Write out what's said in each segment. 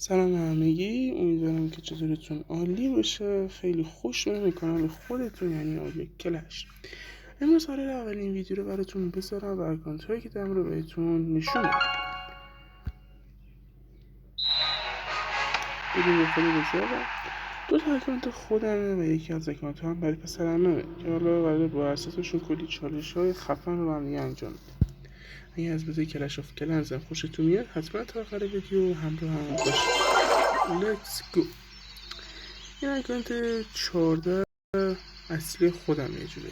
سلام همگی، امیدوارم که چطورتون عالی باشه. خیلی خوش به کانال خودتون یعنی آریا کلش. امروز قرار اولین ویدیو رو براتون بذارم و اکانت هایی که دارم رو بهتون نشون بدم. بریم به خود بذارم. دو تا اکانت خودمه و یکی از اکانت هم برای پسرمه که حالا قراره با اساسشون کلی چالش های خفن رو هم دیگه انجام بدم. اگه از بازی کلش آف کلنز هم خوشتون میاد حتما تا آخر ویدیو همراه هم باشید. Let's go. این اکانت 14 اصلی خودم یه جوری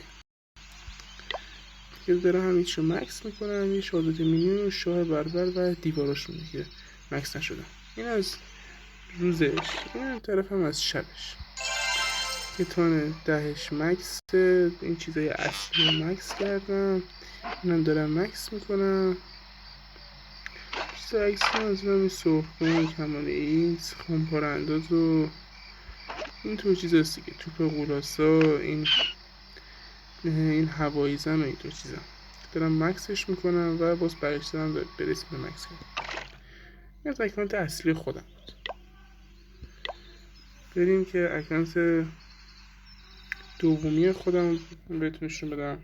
که دارم همیشه مکس میکنم. یه شادت مینیون و شاه بربر و دیواراش میگه که مکس نشدم. این از روزش، این طرف هم از شبش که تان دهش مکس. این چیزای اصلی مکس کردم، اینم دارم مکس میکنم. چیزای اکسی از این سرخون کمان ایکس خونپار انداز و این طور چیز هست دیگه. توپ غولاسا، این هوایی زن و این طور چیزا دارم مکسش میکنم و باز برش دارم برسیم به مکس کردم. این از اکانت اصلی خودم بود. بریم که اکانت دومی خودم بهتون نشون بدم.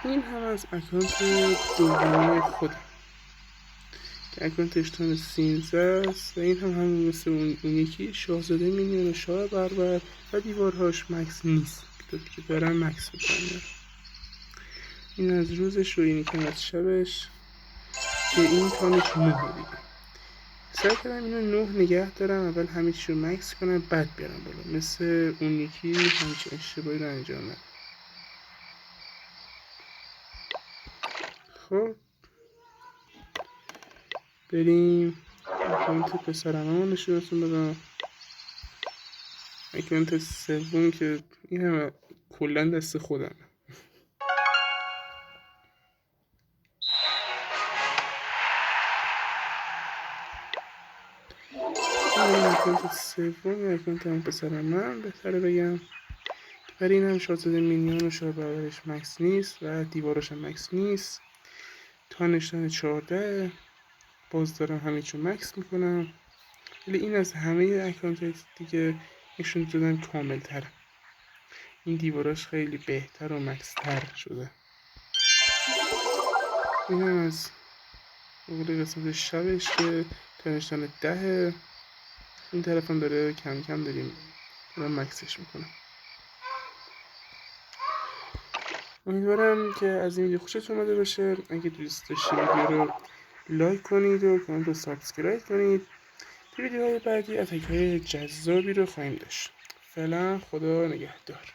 این هم از اکانت دومی خودم که اکانت اشتان 13 است و این هم همون مثل اون یکی شاهزاده مینیون و شاه بربر و دیوارهاش مکس نیست که دارم مکس میکنم. این از روزش و این کم از شبش که این تانش 9 دیگه. سعی کردم اینو 9 نگه دارم، اول همه چی رو مکس کنم بعد بیارم بالا، مثل اون یکی همچه اشتباهی رو انجام ندم. خب بریم اکانت پسرمه نشونتون بدم. اکانت سوم که این هم کلا دست خودم. این اکانت سوم اکانت هم پسرمه بهتره بگم. برای این هم شاهزاده مینیون و شاه بربرش مکس نیست و دیواراش هم مکس نیست. تانشتن 14 باز دارم همه چون مکس میکنم، ولی این از همه اکانت دیگه نشون دادن کامل تره. این دیواراش خیلی بهتر و مکس تر شده. این هم از اول قسمت شبش که تانشتن 10. این طرف هم داره کم کم دارم مکسش میکنم. امیدوارم که از این ویدیو خوشتون اومده باشه. اگه دوست داشتید ویدیو رو لایک کنید و کانال رو سابسکرایب کنید. تو ویدیوهای بعدی اتک‌های جذابی رو خواهیم داشت. فعلا خدا نگهدار.